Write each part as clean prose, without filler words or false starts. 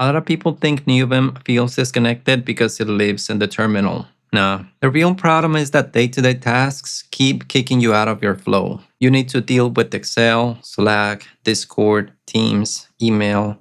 A lot of people think Neovim feels disconnected because it lives in the terminal. No, the real problem is that day-to-day tasks keep kicking you out of your flow. You need to deal with Excel, Slack, Discord, Teams, email,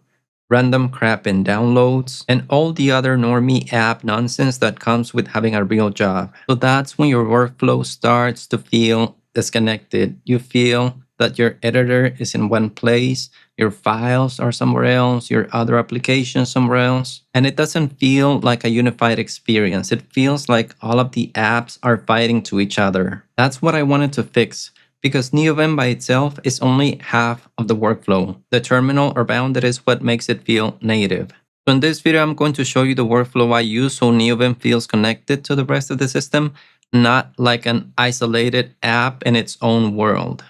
random crap in downloads, and all the other normie app nonsense that comes with having a real job. So that's when your workflow starts to feel disconnected. You feel that your editor is in one place, your files are somewhere else, your other applications somewhere else, and it doesn't feel like a unified experience. It feels like all of the apps are fighting to each other. That's what I wanted to fix, because Neovim by itself is only half of the workflow. The terminal or bounded is what makes it feel native. So in this video, I'm going to show you the workflow I use so Neovim feels connected to the rest of the system, not like an isolated app in its own world.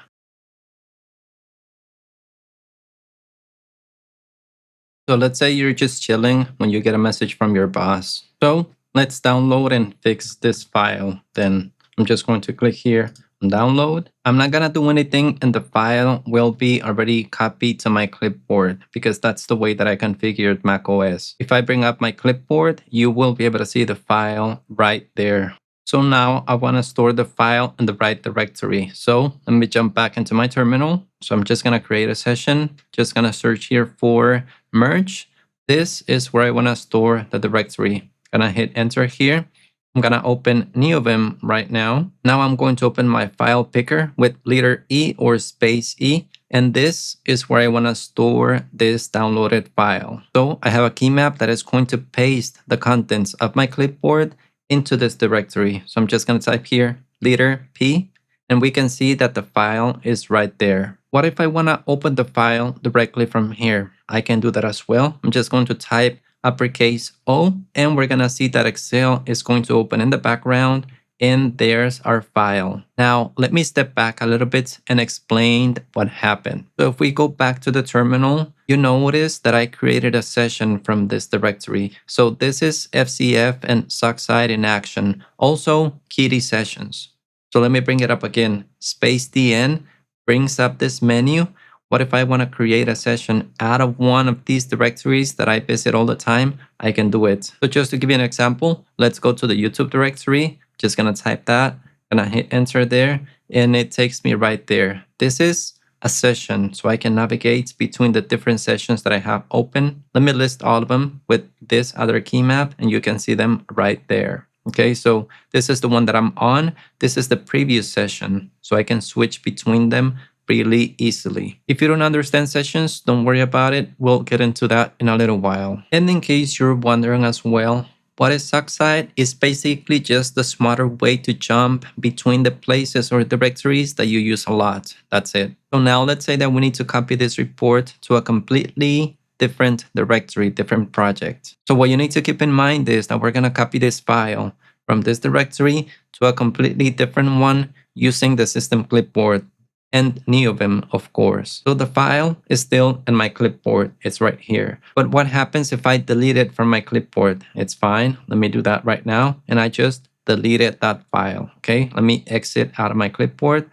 So let's say you're just chilling when you get a message from your boss. So let's download and fix this file. Then I'm just going to click here on download. I'm not going to do anything, and the file will be already copied to my clipboard because that's the way that I configured macOS. If I bring up my clipboard, you will be able to see the file right there. So now I want to store the file in the right directory. So let me jump back into my terminal. So I'm just going to create a session. Just going to search here for merge. This is where I want to store the directory. Gonna hit enter here. I'm gonna open Neovim right now. Now I'm going to open my file picker with letter E or space E. And this is where I want to store this downloaded file. So I have a key map that is going to paste the contents of my clipboard into this directory. So I'm just going to type here letter P, and we can see that the file is right there. What if I want to open the file directly from here? I can do that as well. I'm just going to type uppercase O, and we're going to see that Excel is going to open in the background, and there's our file. Now, let me step back a little bit and explain what happened. So if we go back to the terminal, you notice that I created a session from this directory. So this is FCF and zoxide in action, also Kitty sessions. So let me bring it up again. Space DN brings up this menu. What if I want to create a session out of one of these directories that I visit all the time? I can do it. So just to give you an example, let's go to the YouTube directory. Just gonna type that, gonna hit enter there, and it takes me right there. This is a session, so I can navigate between the different sessions that I have open. Let me list all of them with this other key map, and you can see them right there. Okay, so this is the one that I'm on. This is the previous session, so I can switch between them really easily. If you don't understand sessions, don't worry about it. We'll get into that in a little while. And in case you're wondering as well, what is zoxide? Is basically just the smarter way to jump between the places or directories that you use a lot. That's it. So now let's say that we need to copy this report to a completely different directory, different project. So what you need to keep in mind is that we're going to copy this file from this directory to a completely different one using the system clipboard and Neovim, of course. So the file is still in my clipboard. It's right here. But what happens if I delete it from my clipboard? It's fine. Let me do that right now. And I just deleted that file. Okay, let me exit out of my clipboard.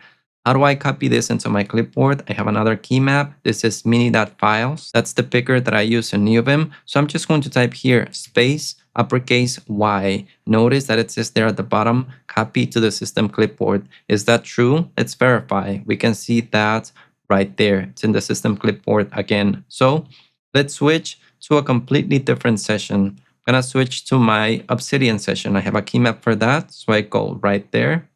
How do I copy this into my clipboard? I have another key map. This is mini.files. That's the picker that I use in Neovim. So I'm just going to type here space uppercase Y. Notice that it says there at the bottom, copy to the system clipboard. Is that true? Let's verify. We can see that right there. It's in the system clipboard again. So let's switch to a completely different session. I'm gonna switch to my Obsidian session. I have a key map for that. So I go right there.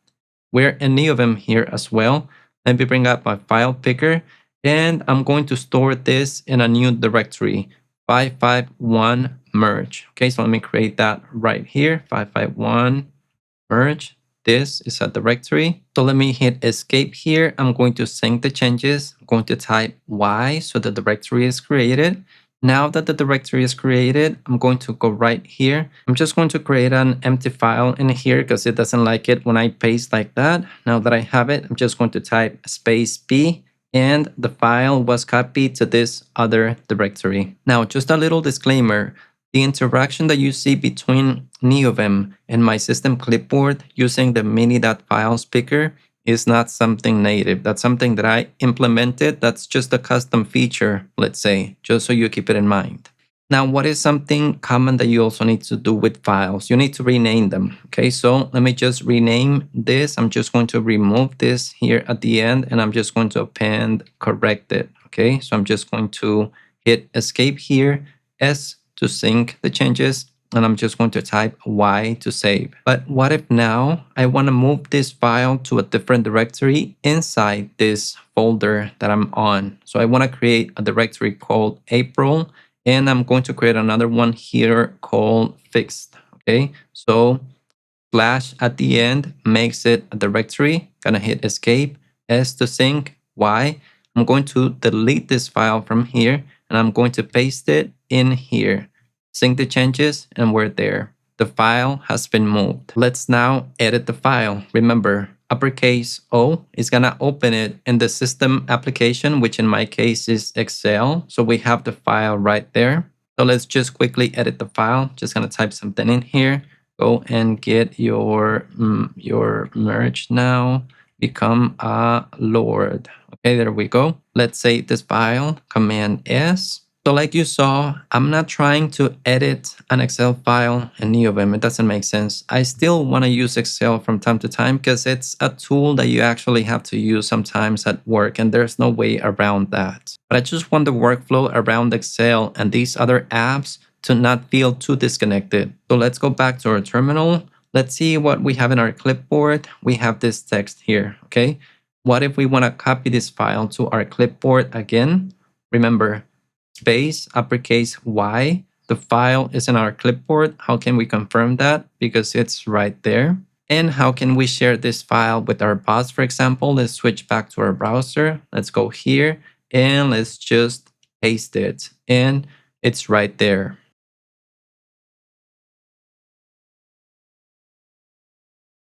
We're in Neovim here as well. Let me bring up my file picker, and I'm going to store this in a new directory, 551 merge. Okay, so let me create that right here, 551 merge. This is a directory. So let me hit escape here. I'm going to sync the changes. I'm going to type Y so the directory is created. Now that the directory is created, I'm going to go right here. I'm just going to create an empty file in here because it doesn't like it when I paste like that. Now that I have it, I'm just going to type space P, and the file was copied to this other directory. Now, just a little disclaimer. The interaction that you see between Neovim and my system clipboard using the mini.files picker is not something native. That's something that I implemented. That's just a custom feature, let's say, just so you keep it in mind. Now, what is something common that you also need to do with files? You need to rename them. Okay, so let me just rename this. I'm just going to remove this here at the end, and I'm just going to append correct it. Okay, so I'm just going to hit escape here, S to sync the changes, and I'm just going to type Y to save. But what if now I want to move this file to a different directory inside this folder that I'm on? So I want to create a directory called April, and I'm going to create another one here called fixed. Okay, so slash at the end makes it a directory. Gonna hit escape, S to sync, Y. I'm going to delete this file from here, and I'm going to paste it in here. Sync the changes, and we're there. The file has been moved. Let's now edit the file. Remember, uppercase O is gonna open it in the system application, which in my case is Excel. So we have the file right there. So let's just quickly edit the file. Just gonna type something in here. Go and get your merge now. Become a Lord. Okay, there we go. Let's save this file. Command S. So like you saw, I'm not trying to edit an Excel file in Neovim. It doesn't make sense. I still want to use Excel from time to time because it's a tool that you actually have to use sometimes at work, and there's no way around that. But I just want the workflow around Excel and these other apps to not feel too disconnected. So let's go back to our terminal. Let's see what we have in our clipboard. We have this text here, okay? What if we want to copy this file to our clipboard again? Remember, space, uppercase Y. The file is in our clipboard. How can we confirm that? Because it's right there. And how can we share this file with our boss, for example? Let's switch back to our browser. Let's go here and let's just paste it. And it's right there.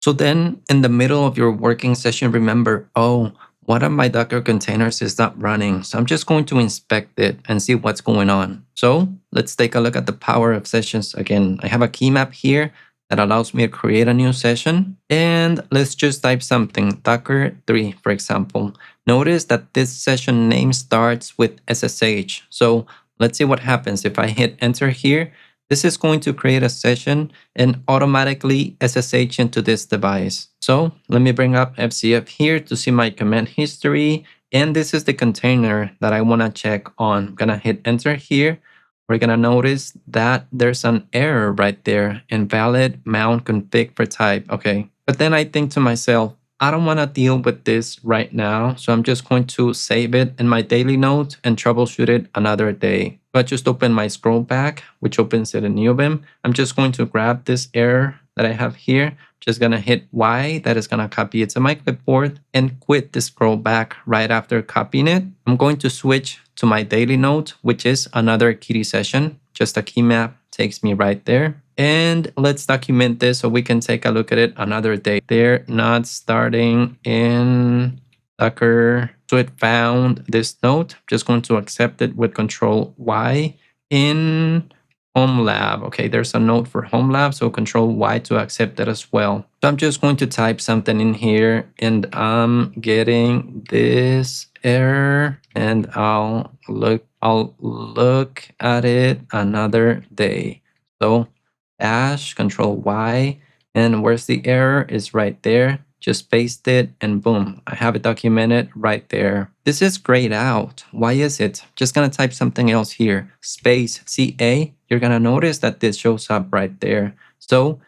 So then in the middle of your working session, remember, oh, one of my Docker containers is not running. So I'm just going to inspect it and see what's going on. So let's take a look at the power of sessions again. I have a key map here that allows me to create a new session. And let's just type something, Docker 3, for example. Notice that this session name starts with SSH. So let's see what happens if I hit enter here. This is going to create a session and automatically SSH into this device. So let me bring up FCF here to see my command history. And this is the container that I want to check on. I'm going to hit enter here. We're going to notice that there's an error right there, invalid mount config for type. Okay. But then I think to myself, I don't want to deal with this right now. So I'm just going to save it in my daily note and troubleshoot it another day. If I just open my scroll back, which opens it in Neovim, I'm just going to grab this error that I have here. Just going to hit Y, that is going to copy it to my clipboard and quit the scroll back right after copying it. I'm going to switch to my daily note, which is another Kitty session. Just a key map takes me right there. And let's document this so we can take a look at it another day. They're not starting in Docker. So it found this note. I'm just going to accept it with Control Y in Home Lab. Okay, there's a note for Home Lab, so Control Y to accept it as well. So I'm just going to type something in here, and I'm getting this error, and I'll look at it another day. So dash Control Y, and where's the error is right there. Just paste it and boom, I have it documented right there. This is grayed out. Why is it? Just gonna type something else here. Space CA. You're gonna notice that this shows up right there. So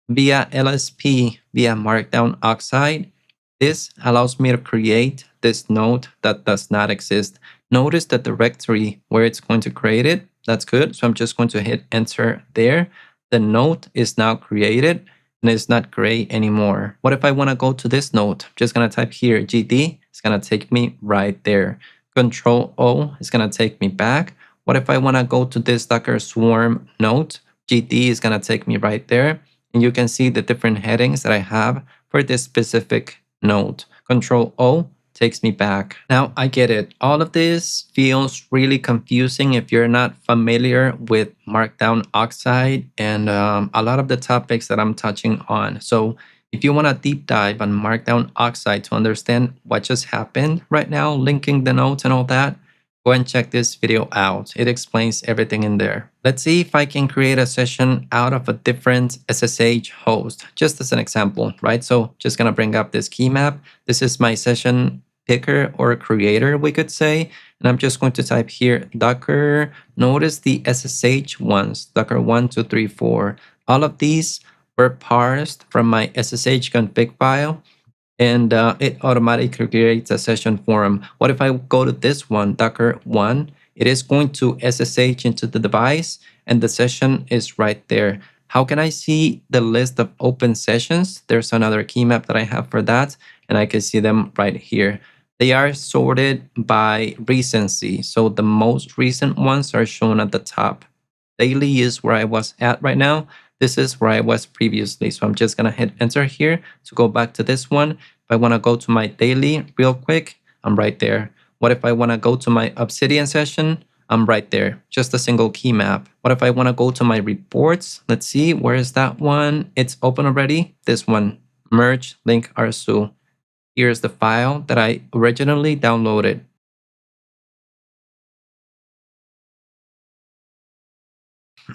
via LSP, via Markdown Oxide, this allows me to create this node that does not exist. Notice the directory where it's going to create it. That's good. So I'm just going to hit enter there. The node is now created and it's not gray anymore. What if I want to go to this node? I'm just going to type here GD. It's going to take me right there. Control O is going to take me back. What if I want to go to this Docker Swarm node? GD is going to take me right there. And you can see the different headings that I have for this specific node. Control O takes me back. Now I get it. All of this feels really confusing if you're not familiar with Markdown Oxide and a lot of the topics that I'm touching on. So if you want to deep dive on Markdown Oxide to understand what just happened right now, linking the notes and all that, go and check this video out. It explains everything in there. Let's see if I can create a session out of a different SSH host, just as an example, right? So just gonna bring up this key map. This is my session picker or creator, we could say. And I'm just going to type here Docker. Notice the SSH ones, Docker 1, 2, 3, 4. All of these were parsed from my SSH config file, and it automatically creates a session for them. What if I go to this one, Docker 1? It is going to SSH into the device, and the session is right there. How can I see the list of open sessions? There's another key map that I have for that, and I can see them right here. They are sorted by recency, so the most recent ones are shown at the top. Daily is where I was at right now. This is where I was previously. So I'm just going to hit enter here to go back to this one. If I want to go to my daily real quick, I'm right there. What if I want to go to my Obsidian session? I'm right there. Just a single key map. What if I want to go to my reports? Let's see, where is that one? It's open already. This one, merge Linkarzu. Here's the file that I originally downloaded.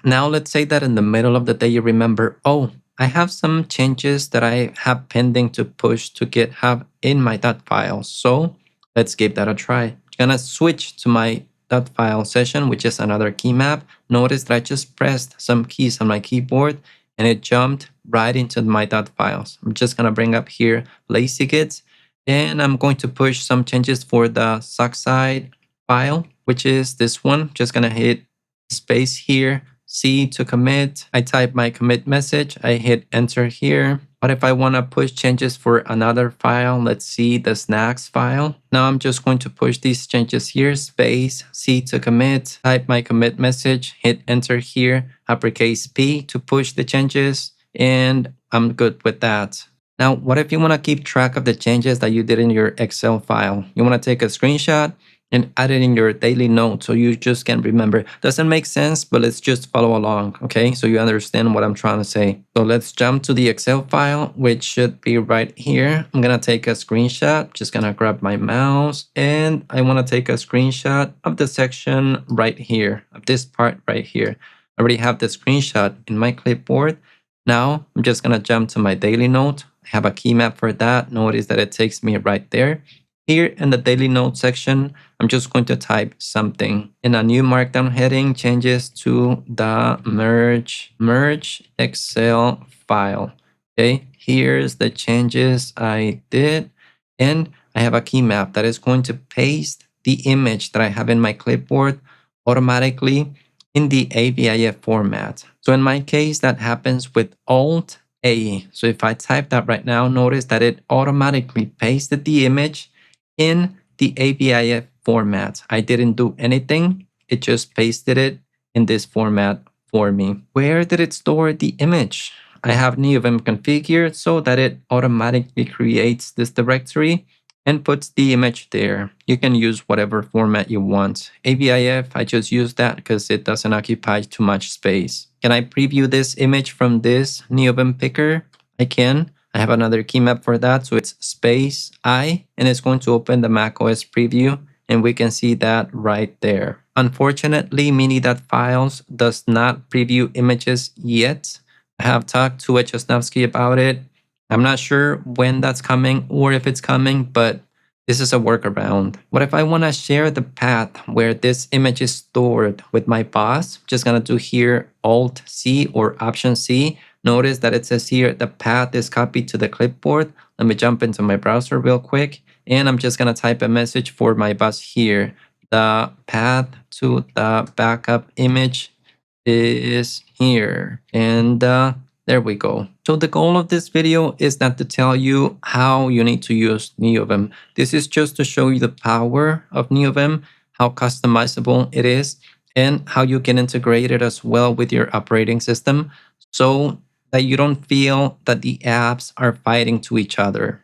Now let's say that in the middle of the day you remember, oh, I have some changes that I have pending to push to GitHub in my dotfiles. So let's give that a try. I'm gonna switch to my dotfile session, which is another key map. Notice that I just pressed some keys on my keyboard and it jumped right into my dotfiles. I'm just gonna bring up here lazy git, and I'm going to push some changes for the zoxide file, which is this one. Just gonna hit space here, C to commit. I type my commit message. I hit enter here. But if I want to push changes for another file, let's see the snacks file. Now I'm just going to push these changes here, space, C to commit, type my commit message, hit enter here, uppercase P to push the changes, and I'm good with that. Now, what if you want to keep track of the changes that you did in your Excel file? You want to take a screenshot and add it in your daily note so you just can remember. Doesn't make sense, but let's just follow along, okay? So you understand what I'm trying to say. So let's jump to the Excel file, which should be right here. I'm gonna take a screenshot, just gonna grab my mouse, and I wanna take a screenshot of the section right here, of this part right here. I already have the screenshot in my clipboard. Now I'm just gonna jump to my daily note. I have a key map for that. Notice that it takes me right there. Here in the daily note section, I'm just going to type something. In a new markdown heading, changes to the merge Excel file. Okay, here's the changes I did. And I have a key map that is going to paste the image that I have in my clipboard automatically in the AVIF format. So in my case, that happens with Alt A. So if I type that right now, notice that it automatically pasted the image in the AVIF format. I didn't do anything. It just pasted it in this format for me. Where did it store the image? I have Neovim configured so that it automatically creates this directory and puts the image there. You can use whatever format you want. AVIF, I just use that because it doesn't occupy too much space. Can I preview this image from this Neovim picker? I can. I have another key map for that. So it's space I, and it's going to open the macOS preview, and we can see that right there. Unfortunately, mini.files does not preview images yet. I have talked to Echosnovsky about it. I'm not sure when that's coming or if it's coming, but this is a workaround. What if I want to share the path where this image is stored with my boss? I'm just going to do here Alt C or Option C. Notice that it says here the path is copied to the clipboard. Let me jump into my browser real quick. And I'm just going to type a message for my boss here. The path to the backup image is here. And there we go. So the goal of this video is not to tell you how you need to use Neovim. This is just to show you the power of Neovim, how customizable it is, and how you can integrate it as well with your operating system so that you don't feel that the apps are fighting to each other.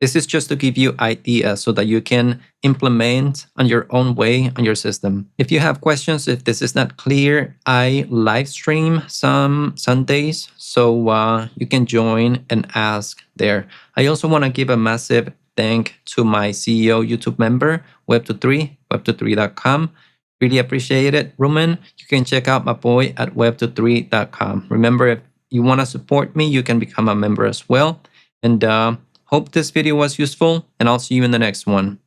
This is just to give you ideas so that you can implement on your own way on your system. If you have questions, if this is not clear, I live stream some Sundays, so you can join and ask there. I also want to give a massive thank to my CEO YouTube member, Web23, web23.com. Really appreciate it. Roman, you can check out my boy at web23.com. Remember, if you want to support me, you can become a member as well. And hope this video was useful, and I'll see you in the next one.